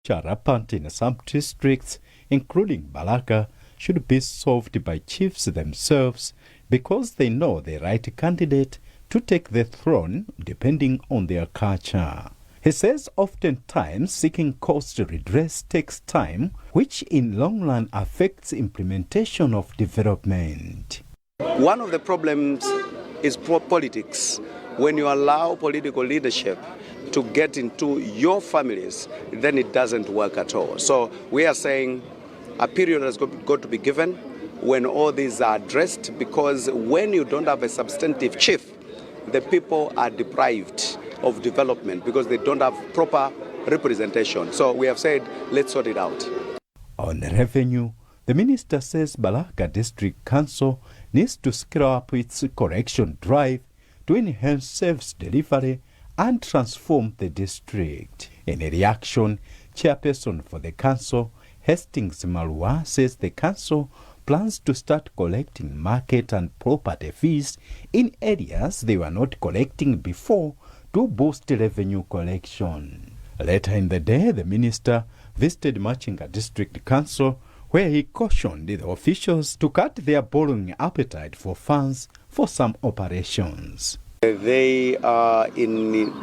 rampant in some districts, including Balaka, should be solved by chiefs themselves because they know the right candidate to take the throne depending on their culture. He says oftentimes seeking cost redress takes time, which in long run affects implementation of development. One of the problems is politics. When you allow political leadership to get into your families, then it doesn't work at all. So we are saying a period has got to be given when all these are addressed, because when you don't have a substantive chief, the people are deprived of development because they don't have proper representation. So we have said, let's sort it out. On revenue, the minister says Balaka District Council needs to scale up its correction drive to enhance service delivery and transform the district. In a reaction, chairperson for the council, Hastings Malwa, says the council plans to start collecting market and property fees in areas they were not collecting before to boost revenue collection. Later in the day, the minister visited Machinga District Council, where he cautioned the officials to cut their borrowing appetite for funds for some operations. They are in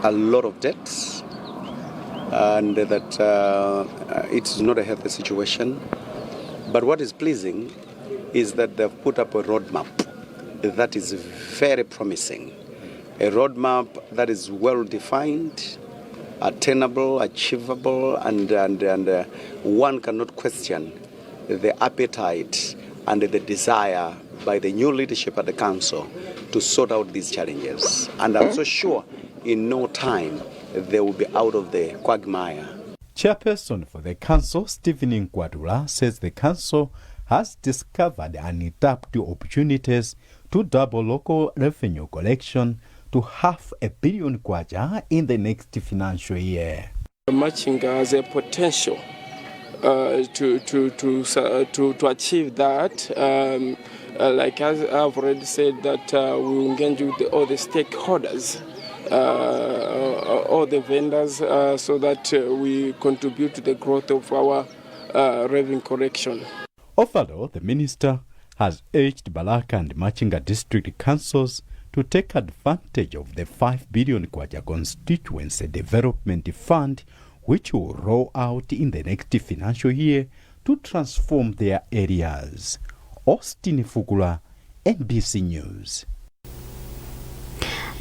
a lot of debt, and that it's not a healthy situation. But what is pleasing is that they've put up a roadmap that is very promising. A roadmap that is well defined, attainable, achievable, and one cannot question the appetite and the desire by the new leadership at the council to sort out these challenges. And I'm so sure in no time they will be out of the quagmire. Chairperson for the council, Stephen Nkwadula, says the council has discovered untapped opportunities to double local revenue collection to 500 million kwacha in the next financial year. Machinga has a potential to achieve that. Like as I've already said, that we will engage with all the stakeholders, all the vendors, so that we contribute to the growth of our revenue collection. Overall, the minister has urged Balaka and Machinga district councils to take advantage of the 5 billion kwacha constituency development fund, which will roll out in the next financial year to transform their areas. Austin Fugula, NBC News.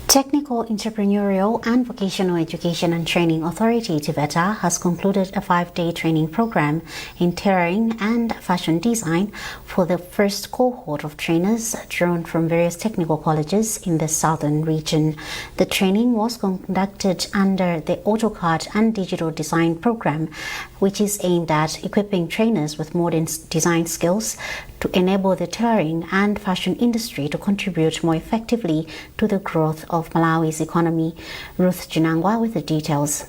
Technical, Entrepreneurial and Vocational Education and Training Authority, TVETA, has concluded a 5-day training program in tailoring and fashion design for the first cohort of trainers drawn from various technical colleges in the southern region. The training was conducted under the AutoCAD and Digital Design program, which is aimed at equipping trainers with modern design skills to enable the tailoring and fashion industry to contribute more effectively to the growth of Malawi's economy. Ruth Junangwa with the details.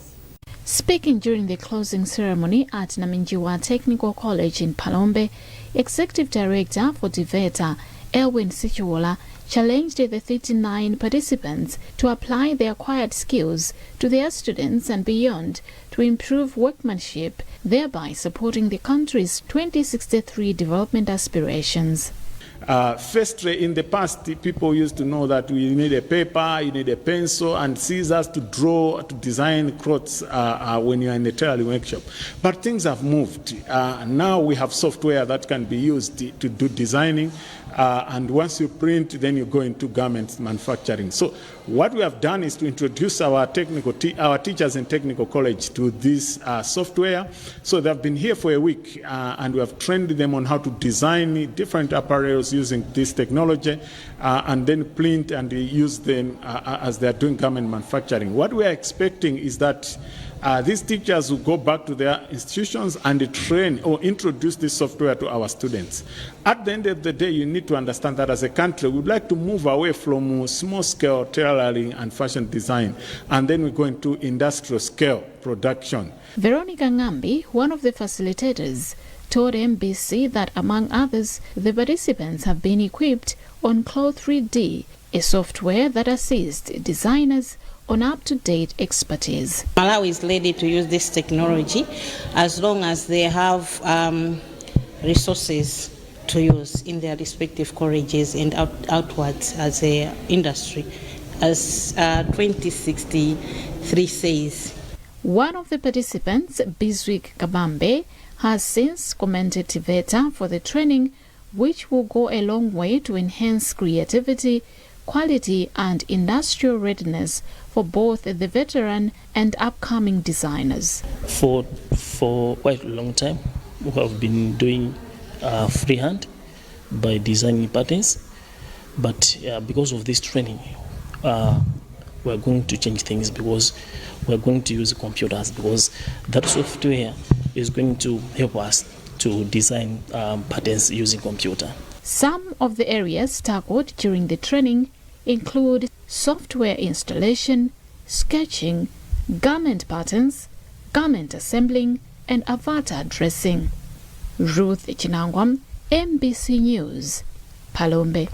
Speaking during the closing ceremony at Naminjiwa Technical College in Palombe, Executive Director for TVETA, Elwin Sichuola, challenged the 39 participants to apply their acquired skills to their students and beyond to improve workmanship, thereby supporting the country's 2063 development aspirations. Firstly, in the past, people used to know that you need a paper, you need a pencil and scissors to draw, to design clothes when you're in the tailoring workshop. But things have moved. Now we have software that can be used to do designing. And once you print, then you go into garment manufacturing. So what we have done is to introduce our teachers in technical college to this software. So they've been here for a week, and we have trained them on how to design different apparels using this technology, and then print and use them as they're doing garment manufacturing. What we are expecting is that these teachers will go back to their institutions and train or introduce this software to our students. At the end of the day, you need to understand that as a country, we'd like to move away from small-scale tailoring and fashion design, and then we go into industrial-scale production. Veronica Ngambi, one of the facilitators, told MBC that, among others, the participants have been equipped on Cloth 3D, a software that assists designers on up-to-date expertise. Malawi is ready to use this technology as long as they have resources to use in their respective colleges and outwards as an industry, as 2063 says. One of the participants, Biswick Kabambe, has since commended TVETA for the training, which will go a long way to enhance creativity, quality and industrial readiness for both the veteran and upcoming designers. For quite a long time, we have been doing freehand by designing patterns, but because of this training, we're going to change things because we're going to use computers, because that software is going to help us to design patterns using computer. Some of the areas tackled during the training include software installation, sketching, garment patterns, garment assembling, and avatar dressing. Ruth Chinangwam, MBC News, Palombe.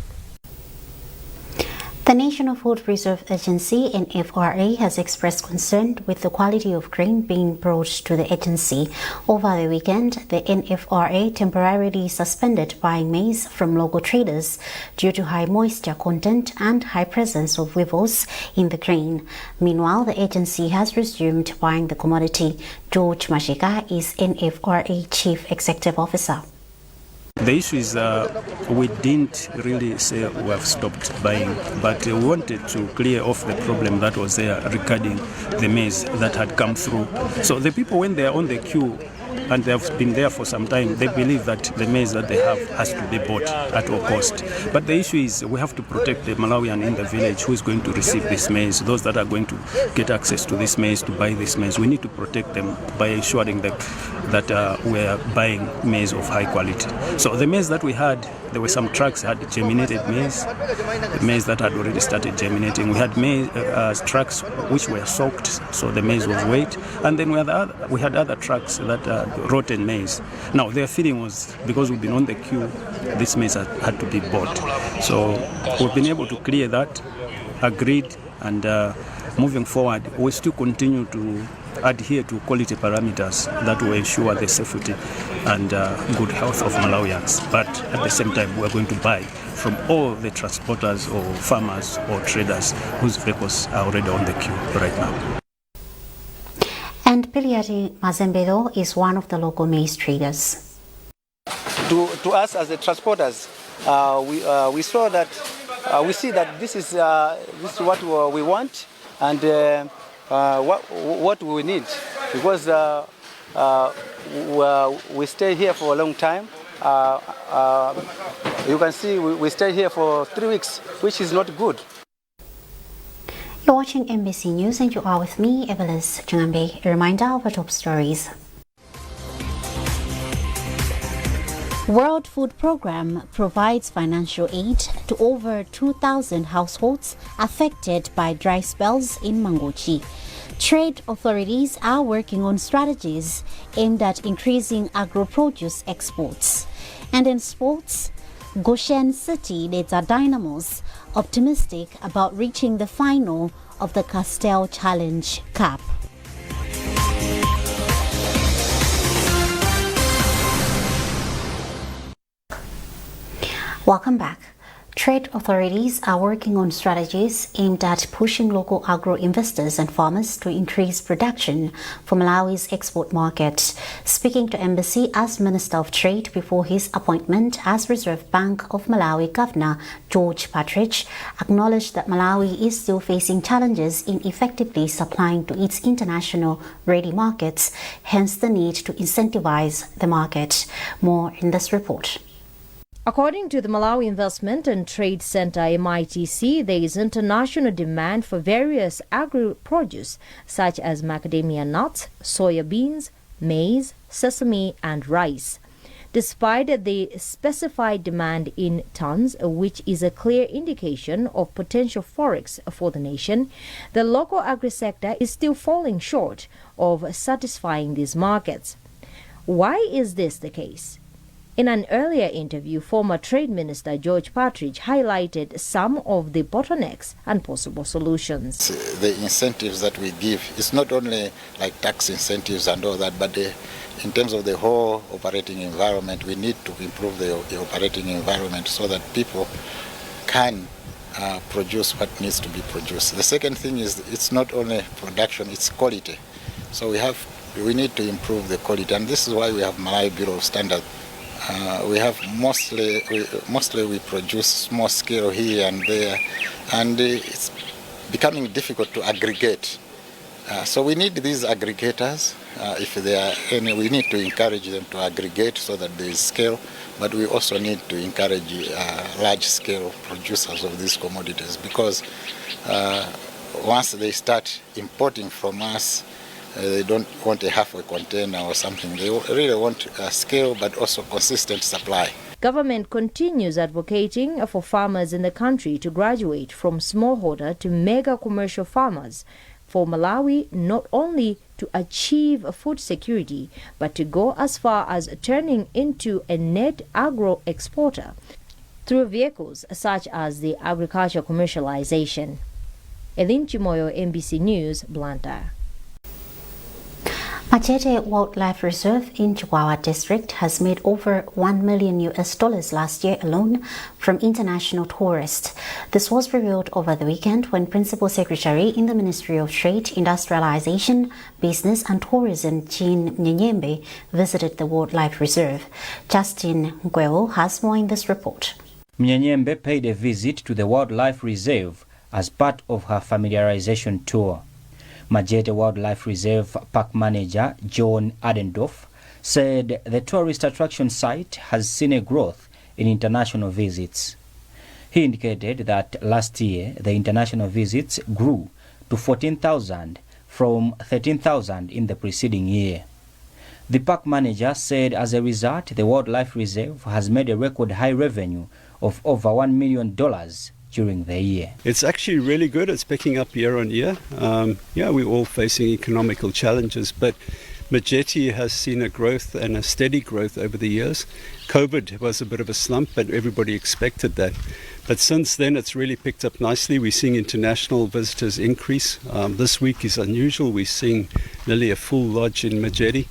The National Food Reserve Agency, NFRA, has expressed concern with the quality of grain being brought to the agency. Over the weekend, the NFRA temporarily suspended buying maize from local traders due to high moisture content and high presence of weevils in the grain. Meanwhile, the agency has resumed buying the commodity. George Mashika is NFRA Chief Executive Officer. The issue is we didn't really say we have stopped buying, but we wanted to clear off the problem that was there regarding the maize that had come through. So the people, when they are on the queue and they have been there for some time, they believe that the maize that they have has to be bought at all cost. But the issue is we have to protect the Malawian in the village who is going to receive this maize, those that are going to get access to this maize, to buy this maize. We need to protect them by ensuring that we are buying maize of high quality. So the maize that we had, there were some trucks that had germinated maize, the maize that had already started germinating. We had maize trucks which were soaked, so the maize was wet, and then we had other trucks that rotten maize. Now their feeling was, because we've been on the queue, this maize had to be bought. So we've been able to clear that, agreed, and moving forward, we still continue to adhere to quality parameters that will ensure the safety and good health of Malawians. But at the same time, we are going to buy from all the transporters or farmers or traders whose vehicles are already on the queue right now. And Piliati Mazembedo is one of the local maize traders. To us as the transporters, we saw that we see that this is what we want and what we need, because we stay here for a long time. You can see we stay here for 3 weeks, which is not good. You're watching MBC News and you are with me, Evelis Changambe. A reminder of our top stories. World Food Programme provides financial aid to over 2,000 households affected by dry spells in Mangochi. Trade authorities are working on strategies aimed at increasing agro-produce exports. And in sports, Goshen City leads our Dynamos optimistic about reaching the final of the Castel Challenge Cup. Welcome back. Trade authorities are working on strategies aimed at pushing local agro-investors and farmers to increase production for Malawi's export market. Speaking to Embassy as Minister of Trade before his appointment as Reserve Bank of Malawi Governor George Partridge acknowledged that Malawi is still facing challenges in effectively supplying to its international ready markets, hence the need to incentivize the market. More in this report. According to the Malawi Investment and Trade Center MITC, there is international demand for various agri-produce such as macadamia nuts, soya beans, maize, sesame and rice. Despite the specified demand in tons, which is a clear indication of potential forex for the nation, the local agri-sector is still falling short of satisfying these markets. Why is this the case? In an earlier interview, former Trade Minister George Partridge highlighted some of the bottlenecks and possible solutions. The incentives that we give, it's not only like tax incentives and all that, but in terms of the whole operating environment, we need to improve the operating environment so that people can produce what needs to be produced. The second thing is it's not only production, it's quality. So we need to improve the quality, and this is why we have Malawi Bureau of Standards. We have mostly we produce small scale here and there, and it's becoming difficult to aggregate. So we need these aggregators. If there are any, we need to encourage them to aggregate so that there is scale, but we also need to encourage large-scale producers of these commodities, because once they start importing from us, they don't want a half a container or something. They really want scale, but also consistent supply. Government continues advocating for farmers in the country to graduate from smallholder to mega commercial farmers, for Malawi not only to achieve food security, but to go as far as turning into a net agro exporter through vehicles such as the agriculture commercialization. Elin Chimoyo, NBC News, Blantyre. Machete Wildlife Reserve in Chihuahua District has made over $1 million last year alone from international tourists. This was revealed over the weekend when Principal Secretary in the Ministry of Trade, Industrialization, Business and Tourism, Jean Nyembe, visited the Wildlife Reserve. Justin Ngueo has more in this report. Nyembe paid a visit to the Wildlife Reserve as part of her familiarization tour. Majete Wildlife Reserve Park Manager John Adendorf said the tourist attraction site has seen a growth in international visits. He indicated that last year the international visits grew to 14,000 from 13,000 in the preceding year. The park manager said as a result the Wildlife Reserve has made a record high revenue of over $1 million during the year. It's actually really good. It's picking up year on year. We're all facing economical challenges, but Majete has seen a growth and a steady growth over the years. COVID was a bit of a slump, but everybody expected that. But since then, it's really picked up nicely. We're seeing international visitors increase. This week is unusual. We're seeing nearly a full lodge in Majete.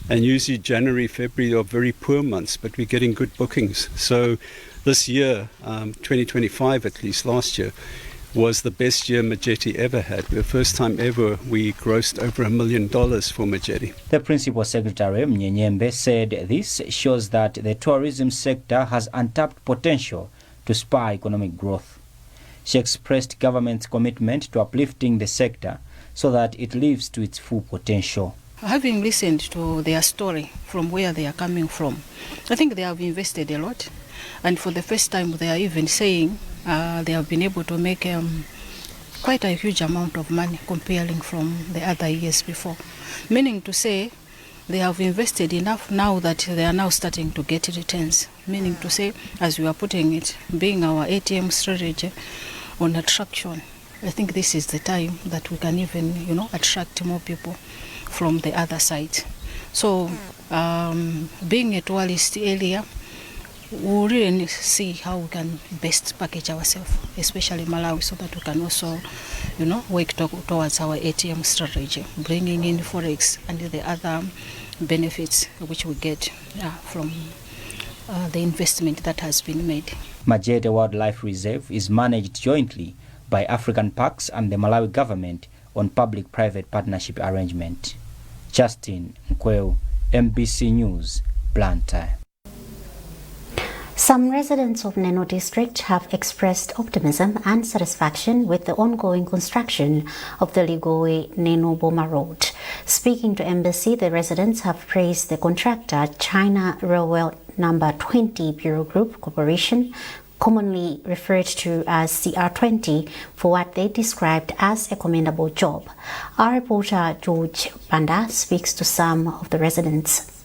And usually January, February are very poor months, but we're getting good bookings. So this year, 2025 at least, last year, was the best year Majete ever had. The first time ever we grossed over $1 million for Majete. The Principal Secretary, Mnyenyembe, said this shows that the tourism sector has untapped potential to spur economic growth. She expressed government's commitment to uplifting the sector so that it lives to its full potential. Having listened to their story from where they are coming from, I think they have invested a lot. And for the first time, they are even saying they have been able to make quite a huge amount of money comparing from the other years before. Meaning to say they have invested enough now that they are now starting to get returns. Meaning to say, as we are putting it, being our ATM strategy on attraction, I think this is the time that we can even, attract more people from the other side. So being a tourist area, we really see how we can best package ourselves, especially Malawi, so that we can also, work towards our ATM strategy, bringing in forex and the other benefits which we get from the investment that has been made. Majete Wildlife Reserve is managed jointly by African Parks and the Malawi government on public-private partnership arrangement. Justin Ngueo, NBC News, Blantyre. Some residents of Neno district have expressed optimism and satisfaction with the ongoing construction of the Ligowe-Neno Boma Road. Speaking to Embassy, the residents have praised the contractor China Railway Number 20 Bureau Group Corporation, commonly referred to as CR20, for what they described as a commendable job. Our reporter George Banda speaks to some of the residents.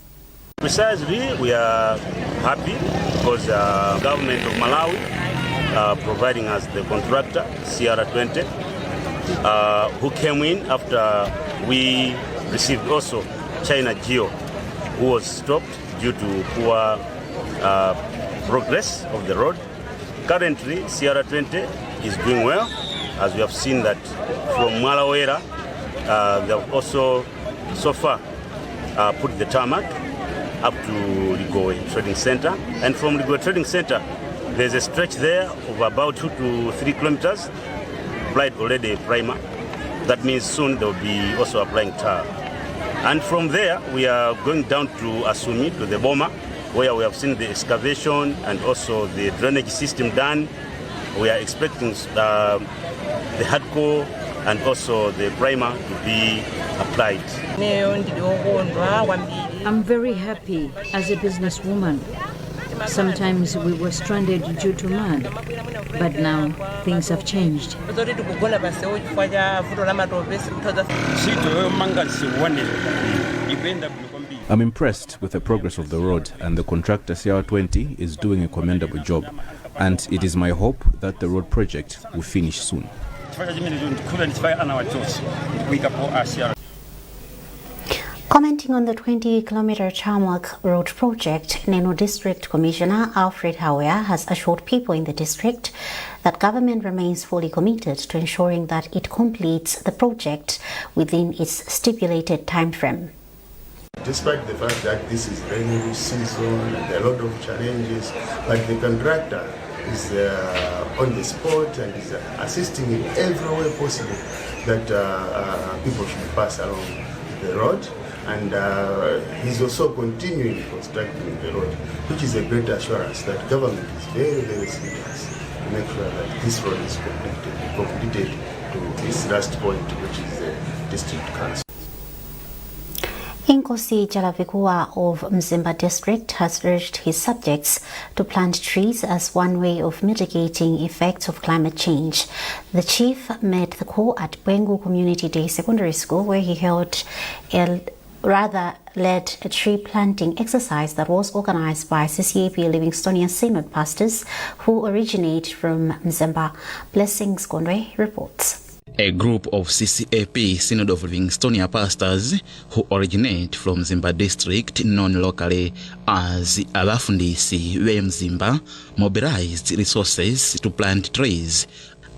Precisely, we are happy because the government of Malawi providing us the contractor, CR20, who came in after we received also China Geo, who was stopped due to poor progress of the road. Currently, CR20 is doing well, as we have seen that from Malawi, they have also so far put the tarmac up to Ligowe Trading Center. And from Ligowe Trading Center, there's a stretch there of about 2 to 3 kilometers, applied already a primer. That means soon they'll be also applying tar. And from there, we are going down to Asumi, to the Boma, where we have seen the excavation and also the drainage system done. We are expecting the hardcore and also the primer to be applied. I'm very happy as a businesswoman. Sometimes we were stranded due to mud, but now things have changed. I'm impressed with the progress of the road, and the contractor CR20 is doing a commendable job, and it is my hope that the road project will finish soon. Commenting on the 20-kilometer tarmac road project, Neno District Commissioner Alfred Hawea has assured people in the district that government remains fully committed to ensuring that it completes the project within its stipulated time frame. Despite the fact that this is rainy season and a lot of challenges, but the contractor is on the spot and is assisting in every way possible that people should pass along the road. And he's also continuing constructing the road, which is a great assurance that government is very, very serious to make sure that this road is completed to its last point, which is the district council. Inkosi Jalavikua of Mzimba district has urged his subjects to plant trees as one way of mitigating effects of climate change. The chief made the call at Bwengu Community Day Secondary School, where he led a tree planting exercise that was organized by CCAP Livingstonian Synod pastors who originate from Mzimba. Blessings Gondwe reports. A group of CCAP Synod of Livingstonia pastors who originate from Mzimba district, known locally as Abafundisi Mzimba, mobilized resources to plant trees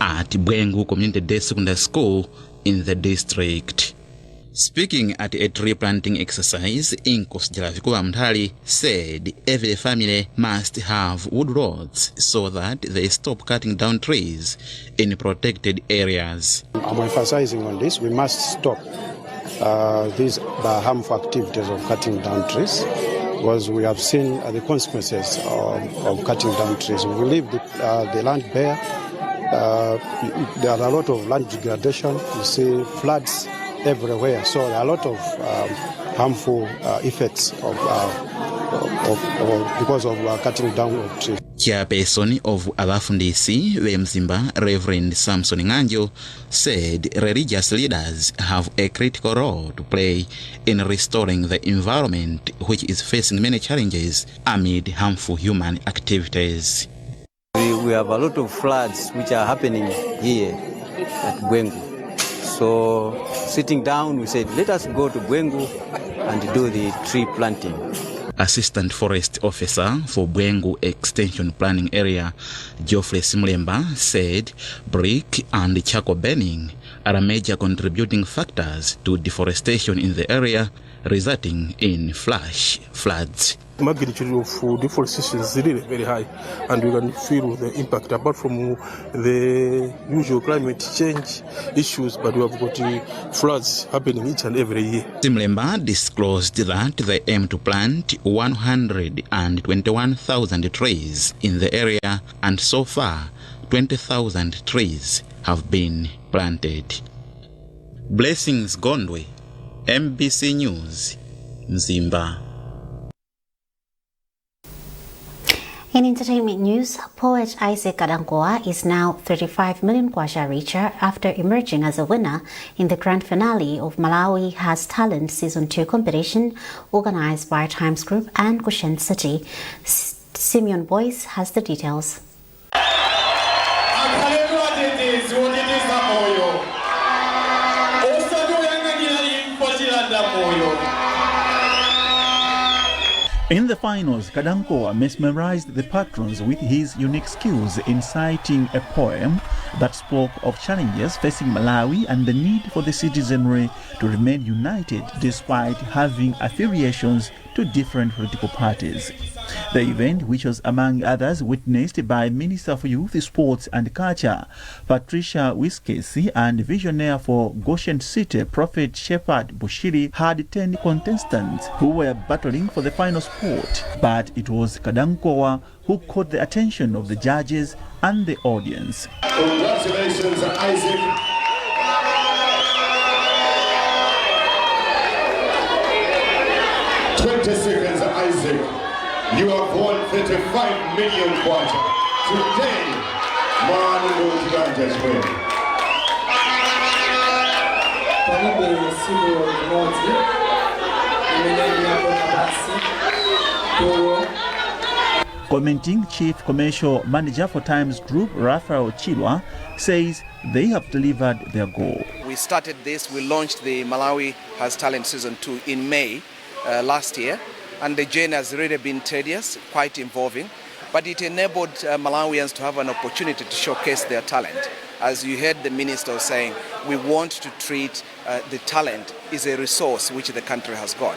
at Bwengu Community Day Secondary School in the district. Speaking at a tree planting exercise, Inkosi Jalavikua Mthali said every family must have wood rods so that they stop cutting down trees in protected areas. I'm emphasizing on this. We must stop these harmful activities of cutting down trees, because we have seen the consequences of cutting down trees. We leave the land bare. There are a lot of land degradation. You see floods everywhere, so there are a lot of harmful effects because of cutting down of trees. Chairperson of Abafundisi Mzimba, Reverend Samson Nganjo, said religious leaders have a critical role to play in restoring the environment, which is facing many challenges amid harmful human activities. We have a lot of floods which are happening here at Bwengu. So sitting down, we said, let us go to Bwengu and do the tree planting. Assistant Forest Officer for Bwengu Extension Planning Area, Geoffrey Simlemba, said brick and charcoal burning are major contributing factors to deforestation in the area, resulting in flash floods. The magnitude of deforestation is really very high, and we can feel the impact apart from the usual climate change issues, but we have got floods happening each and every year. Simlemba disclosed that they aim to plant 121,000 trees in the area, and so far 20,000 trees have been planted. Blessings Gondwe, MBC News, Mzimba. In entertainment news, poet Isaac Adangoa is now 35 million kwacha richer after emerging as a winner in the grand finale of Malawi Has Talent Season 2 competition organized by Times Group and Goshen City. Simeon Boyce has the details. In the finals, Kadankowa mesmerized the patrons with his unique skills in citing a poem that spoke of challenges facing Malawi and the need for the citizenry to remain united despite having affiliations to different political parties. The event, which was among others witnessed by Minister for Youth, Sports and Culture, Patricia Wiskesi, and visionaire for Goshen City, Prophet Shepherd Bushiri, had 10 contestants who were battling for the final spot. But it was Kadankowa who caught the attention of the judges and the audience. Congratulations, Isaac. 20 seconds, Isaac. You have won 35 million kwacha. Today, Mwana Kiganja Shwele. Commenting, Chief Commercial Manager for Times Group, Raphael Chilwa, says they have delivered their goal. We started this, we launched the Malawi Has Talent Season 2 in May last year, and the journey has really been tedious, quite involving, but it enabled Malawians to have an opportunity to showcase their talent. As you heard the minister saying, we want to treat the talent as a resource which the country has got.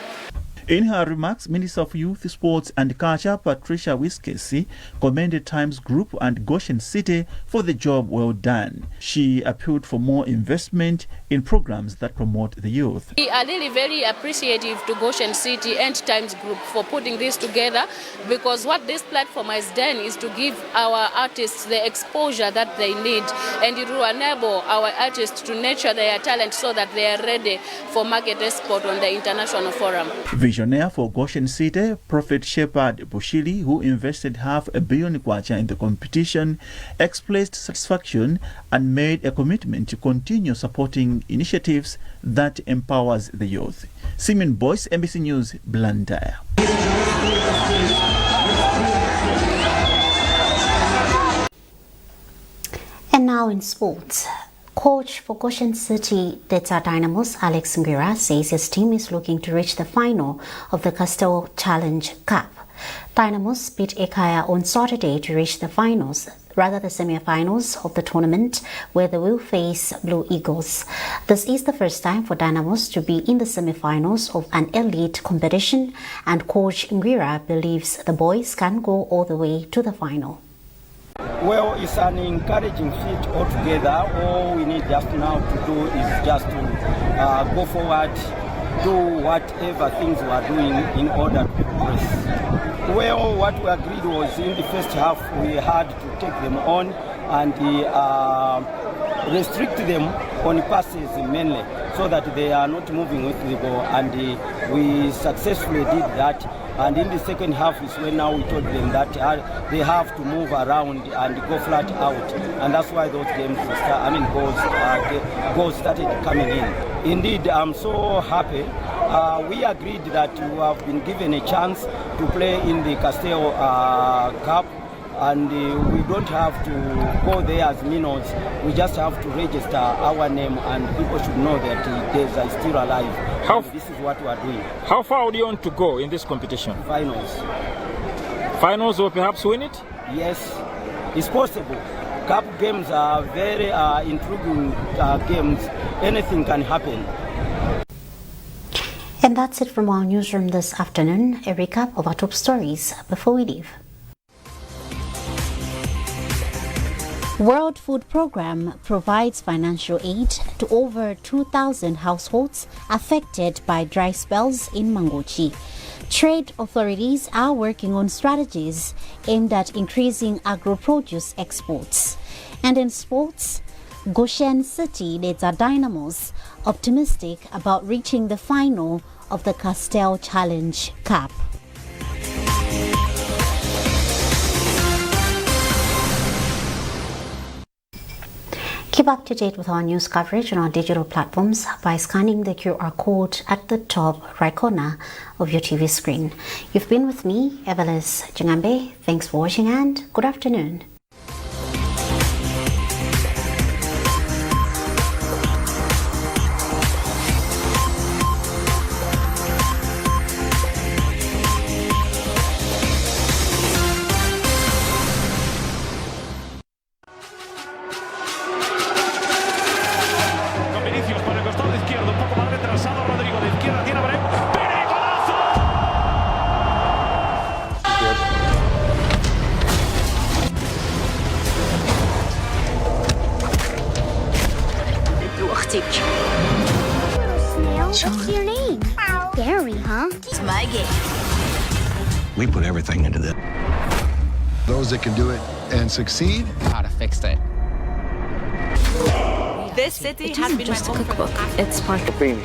In her remarks, Minister of Youth, Sports and Culture, Patricia Wiskesi, commended Times Group and Goshen City for the job well done. She appealed for more investment in programs that promote the youth. We are really very appreciative to Goshen City and Times Group for putting this together, because what this platform has done is to give our artists the exposure that they need, and it will enable our artists to nurture their talent so that they are ready for market export on the international forum. Visionaire for Goshen City, Prophet Shepherd Bushiri, who invested $500 million kwacha in the competition, expressed satisfaction and made a commitment to continue supporting initiatives that empowers the youth. Simon Boyce, NBC News, Blantyre. And now in sports. Coach for Goshen City Delta Dynamos Alex Ngira says his team is looking to reach the final of the Castel Challenge Cup. Dynamos beat Ekaya on Saturday to reach the the semi-finals of the tournament, where they will face Blue Eagles. This is the first time for Dynamos to be in the semi-finals of an elite competition, and Coach Ngira believes the boys can go all the way to the final. Well, it's an encouraging feat altogether. All we need just now to do is just to go forward, do whatever things we are doing in order to progress. Well, what we agreed was in the first half we had to take them on and restrict them on passes mainly, so that they are not moving with the ball, and we successfully did that. And in the second half is when now we told them that they have to move around and go flat out, and that's why those goals started coming in. Indeed, I'm so happy. We agreed that we have been given a chance to play in the Castel Cup, and we don't have to go there as minnows. We just have to register our name, and people should know that Deza are still alive. This is what we are doing. How far would you want to go in this competition? Finals. Finals, or perhaps win it? Yes, it's possible. Cup games are very intriguing games. Anything can happen. And that's it from our newsroom this afternoon. A recap of our top stories before we leave. World Food Programme provides financial aid to over 2,000 households affected by dry spells in Mangochi. Trade authorities are working on strategies aimed at increasing agro-produce exports. And in sports, Goshen City Delta Dynamos optimistic about reaching the final of the Castel Challenge Cup. Keep up to date with our news coverage on our digital platforms by scanning the QR code at the top right corner of your TV screen. You've been with me, Evelis Jingambe. Thanks for watching and good afternoon. Stitch. Snail, what's your name? Gary, huh? It's my game. We put everything into this. Those that can do it and succeed, how to fix it. This city has been just a cookbook. It's part of being